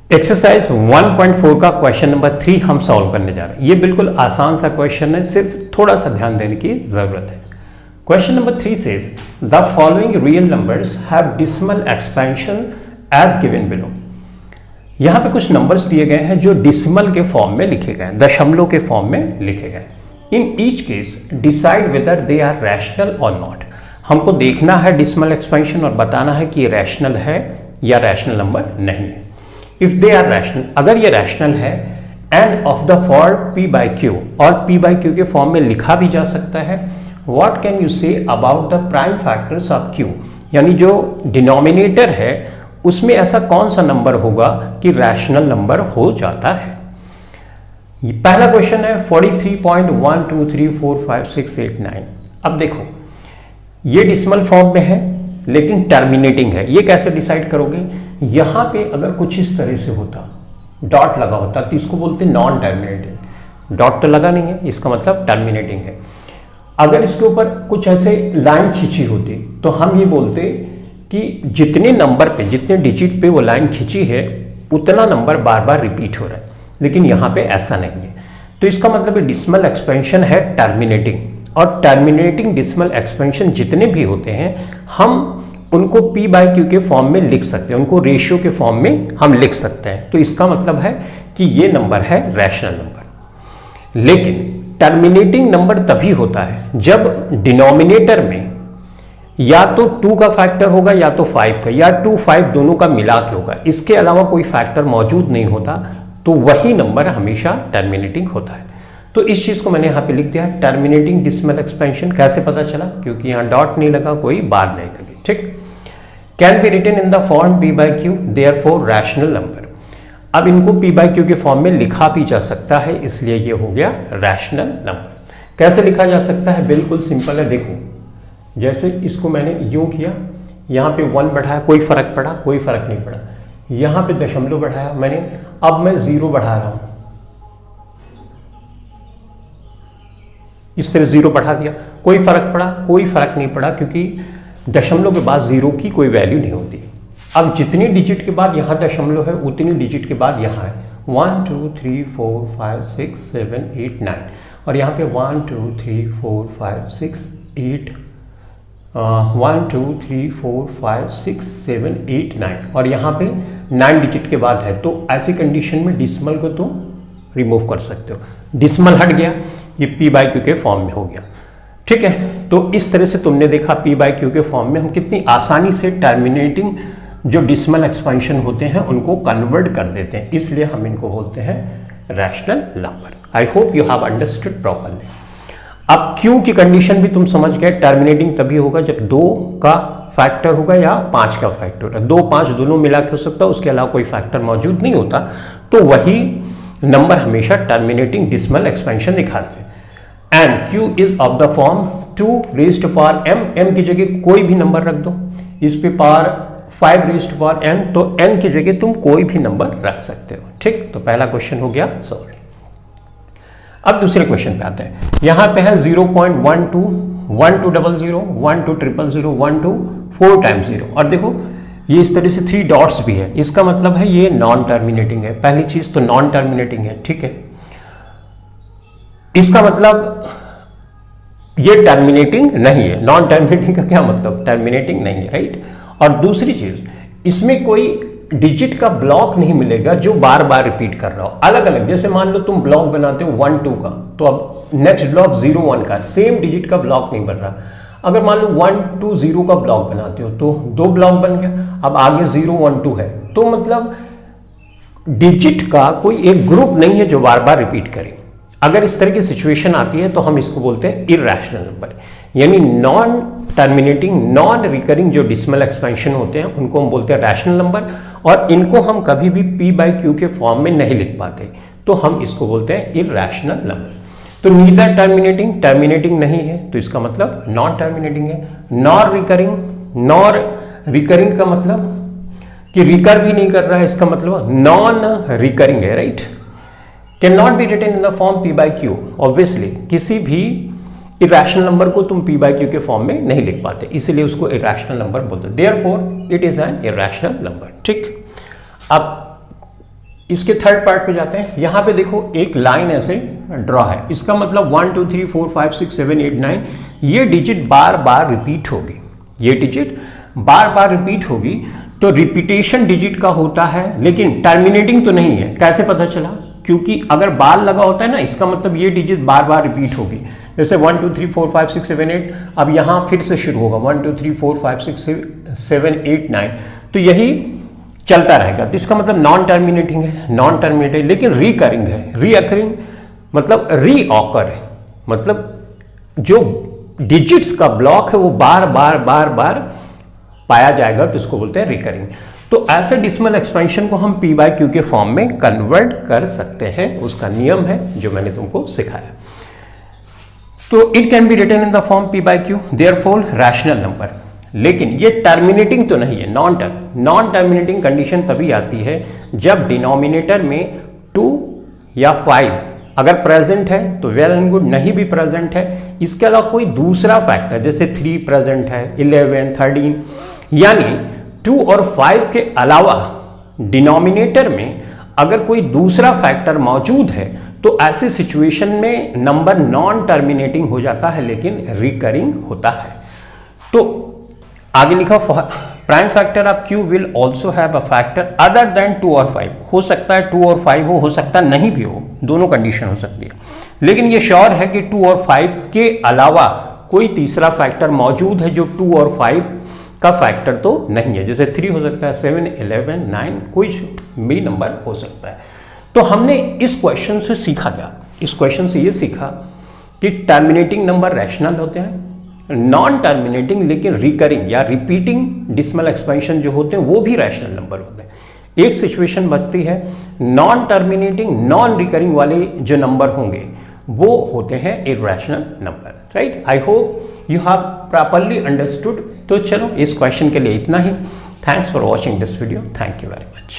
Exercise 1.4 का question number 3 हम solve करने जा रहे हैं। ये बिल्कुल आसान सा क्वेश्चन है, सिर्फ थोड़ा सा ध्यान देने की जरूरत है। Question number 3 says the following real numbers have decimal expansion as given below. यहां पे कुछ नंबर्स दिए गए हैं जो डेसिमल के फॉर्म में लिखे गए हैं, दशमलव के फॉर्म में लिखे गए। In each case decide whether they are rational और नॉट। हमको देखना है डेसिमल एक्सपेंशन और बताना है कि ये रैशनल है या रैशनल नंबर नहीं है। इफ दे आर रैशनल, अगर ये रैशनल है end of the form p by Q, और p बाई क्यू के फॉर्म में लिखा भी जा सकता है, what can you say about the prime factors of q, यानी जो डिनोमिनेटर है उसमें ऐसा कौन सा नंबर होगा कि रैशनल नंबर हो जाता है। ये पहला क्वेश्चन है 43.123456789। अब देखो ये डेसिमल फॉर्म में है लेकिन टर्मिनेटिंग है, ये कैसे डिसाइड करोगे। यहां पे अगर कुछ इस तरह से होता, डॉट लगा होता, तो इसको बोलते नॉन टर्मिनेटिंग। डॉट तो लगा नहीं है, इसका मतलब टर्मिनेटिंग है। अगर इसके ऊपर कुछ ऐसे लाइन खींची होती तो हम ये बोलते कि जितने नंबर पे, जितने डिजिट पे वो लाइन खींची है उतना नंबर बार बार रिपीट हो रहा है, लेकिन यहां पे ऐसा नहीं है। तो इसका मतलब डेसिमल एक्सपेंशन है टर्मिनेटिंग, और टर्मिनेटिंग डेसिमल एक्सपेंशन जितने भी होते हैं हम उनको p बाई क्यू के फॉर्म में लिख सकते हैं, उनको रेशियो के फॉर्म में हम लिख सकते हैं। तो इसका मतलब है कि ये नंबर है रैशनल नंबर। लेकिन टर्मिनेटिंग नंबर तभी होता है जब डिनोमिनेटर में या तो 2 का फैक्टर होगा या तो 5 का, या 2 5 दोनों का मिला के होगा, इसके अलावा कोई फैक्टर मौजूद नहीं होता, तो वही नंबर हमेशा टर्मिनेटिंग होता है। तो इस चीज को मैंने यहां पे लिख दिया टर्मिनेटिंग डेसिमल एक्सपेंशन। कैसे पता चला, क्योंकि यहां डॉट नहीं लगा, कोई बार नहीं लगी। ठीक, can be written in the form p by Q, therefore rational number. अब इनको p बाई क्यू के फॉर्म में लिखा भी जा सकता है, इसलिए ये हो गया रैशनल नंबर। कैसे लिखा जा सकता है, बिल्कुल सिंपल है। देखो जैसे इसको मैंने यूं किया, यहां पे 1 बढ़ाया, कोई फर्क पड़ा, कोई फर्क नहीं पड़ा। यहां पे दशमलव बढ़ाया मैंने, अब मैं 0 बढ़ा रहा हूं, इस तरह 0 बढ़ा दिया, कोई फर्क पड़ा, कोई फर्क नहीं पड़ा, क्योंकि दशमलव के बाद 0 की कोई वैल्यू नहीं होती। अब जितनी डिजिट के बाद यहां दशमलव है उतनी डिजिट के बाद यहां है 1 2 3 4 5 6 7 8 9, और यहां पे 1 2 3 4 5 6 8 1 2 3 4 5 6 7 8 9, और यहाँ पे 9 डिजिट के बाद है। तो ऐसी कंडीशन में डेसिमल को तुम रिमूव कर सकते हो, डेसिमल हट गया, ये p बाई क्यू के फॉर्म में हो गया। ठीक है, तो इस तरह से तुमने देखा p बाई क्यू के फॉर्म में हम कितनी आसानी से टर्मिनेटिंग जो डेसिमल एक्सपेंशन होते हैं उनको कन्वर्ट कर देते हैं, इसलिए हम इनको बोलते हैं rational number. I hope you have understood properly. अब q की कंडीशन भी तुम समझ गए, टर्मिनेटिंग तभी होगा जब 2 का फैक्टर होगा या 5 का फैक्टर होगा। 2 5 दोनों मिला के हो सकता है, उसके अलावा कोई फैक्टर मौजूद नहीं होता, तो वही नंबर हमेशा टर्मिनेटिंग डेसिमल एक्सपेंशन दिखाते हैं। And q is of the form 2 raised to power m, m की जगह कोई भी नंबर रख दो, इस पे power 5 raised to power n, तो n की जगह तुम कोई भी नंबर रख सकते हो। ठीक, तो पहला क्वेश्चन हो गया सॉल्व। अब दूसरे क्वेश्चन पे आते हैं। यहां पे है 0.12 1200 12000 124 टाइम्स 0, और देखो ये इस तरह से 3 डॉट्स भी है, इसका मतलब है ये नॉन टर्मिनेटिंग है। पहली चीज तो नॉन टर्मिनेटिंग है। ठीक है, इसका मतलब ये टर्मिनेटिंग नहीं है। नॉन टर्मिनेटिंग का क्या मतलब, टर्मिनेटिंग नहीं है, राइट। और दूसरी चीज, इसमें कोई डिजिट का ब्लॉक नहीं मिलेगा जो बार बार रिपीट कर रहा हो। अलग अलग, जैसे मान लो तुम ब्लॉक बनाते हो 1 2 का, तो अब नेक्स्ट ब्लॉक 0 1 का, सेम डिजिट का ब्लॉक नहीं बन रहा। अगर मान लो 1 2 0 का ब्लॉक बनाते हो तो 2 ब्लॉक बन गया, अब आगे 0 1 2 है, तो मतलब डिजिट का कोई एक ग्रुप नहीं है जो बार बार रिपीट करे। अगर इस तरह की सिचुएशन आती है तो हम इसको बोलते हैं इरैशनल नंबर, यानी नॉन टर्मिनेटिंग नॉन रिकरिंग जो डेसिमल एक्सपेंशन होते हैं उनको हम बोलते हैं रैशनल नंबर, और इनको हम कभी भी p बाई क्यू के फॉर्म में नहीं लिख पाते, तो हम इसको बोलते हैं इरैशनल नंबर। तो नीदर टर्मिनेटिंग, टर्मिनेटिंग नहीं है तो इसका मतलब नॉन टर्मिनेटिंग है। नॉर रिकरिंग, नॉर रिकरिंग का मतलब कि रिकर भी नहीं कर रहा है, इसका मतलब नॉन रिकरिंग है, right. Can not be written in the form p by Q, obviously किसी भी इरैशनल नंबर को तुम p बाई क्यू के फॉर्म में नहीं लिख पाते, इसलिए उसको इरैशनल नंबर बोलते हैं। Therefore it is an irrational number. ठीक, अब इसके थर्ड पार्ट पे जाते हैं। यहां पे देखो एक लाइन ऐसे ड्रॉ है, इसका मतलब 1 2 3 4 5 6 7 8 9 ये डिजिट बार बार रिपीट होगी, ये डिजिट बार बार रिपीट होगी। तो रिपीटेशन डिजिट का होता है लेकिन टर्मिनेटिंग तो नहीं है। कैसे पता चला? क्योंकि अगर बार लगा होता है ना, इसका मतलब ये डिजिट बार बार रिपीट होगी। जैसे 1 2 3 4 5 6 7 8, अब यहां फिर से शुरू होगा 1 2 3 4 5 6 7 8 9, तो यही चलता रहेगा। तो इसका मतलब नॉन टर्मिनेटिंग है, नॉन टर्मिनेटिंग लेकिन रिकरिंग है। रीअकरिंग मतलब रीऑकर है, मतलब जो डिजिट्स का ब्लॉक है वो बार बार बार बार पाया जाएगा, तो इसको बोलते हैं रिकरिंग। तो ऐसे डेसिमल एक्सपेंशन को हम पी बाय क्यू के फॉर्म में कन्वर्ट कर सकते हैं, उसका नियम है जो मैंने तुमको सिखाया। तो it can be written in the form P by Q, therefore rational number. लेकिन ये टर्मिनेटिंग तो नहीं है, नॉन टर्मिनेटिंग कंडीशन तभी आती है जब डिनोमिनेटर में 2 या 5 अगर प्रेजेंट है तो वेल एंड गुड, नहीं भी प्रेजेंट है, इसके अलावा कोई दूसरा फैक्टर जैसे 3 प्रेजेंट है, 11 13, यानी 2 और 5 के अलावा डिनोमिनेटर में अगर कोई दूसरा फैक्टर मौजूद है तो ऐसी सिचुएशन में नंबर नॉन टर्मिनेटिंग हो जाता है लेकिन रिकरिंग होता है। तो आगे लिखा prime factor of Q will also have a factor other than 2 और 5। हो सकता है 2 और 5 हो सकता है नहीं भी हो, दोनों कंडीशन हो सकती है, लेकिन ये श्योर है कि 2 और 5 के अलावा कोई तीसरा फैक्टर मौजूद है जो 2 और 5 का फैक्टर तो नहीं है। जैसे 3 हो सकता है, 7 11 9 कोई भी नंबर हो सकता है। तो हमने इस क्वेश्चन से सीखा क्या? इस क्वेश्चन से ये सीखा कि टर्मिनेटिंग नंबर रैशनल होते हैं, नॉन टर्मिनेटिंग लेकिन रिकरिंग या रिपीटिंग डेसिमल एक्सपेंशन जो होते हैं वो भी रैशनल नंबर होते हैं। एक सिचुएशन बचती है, नॉन टर्मिनेटिंग नॉन रिकरिंग वाले जो नंबर होंगे वो होते हैं irrational number, right. I hope you have properly understood. तो चलो इस क्वेश्चन के लिए इतना ही। Thanks for watching this video, thank you very much.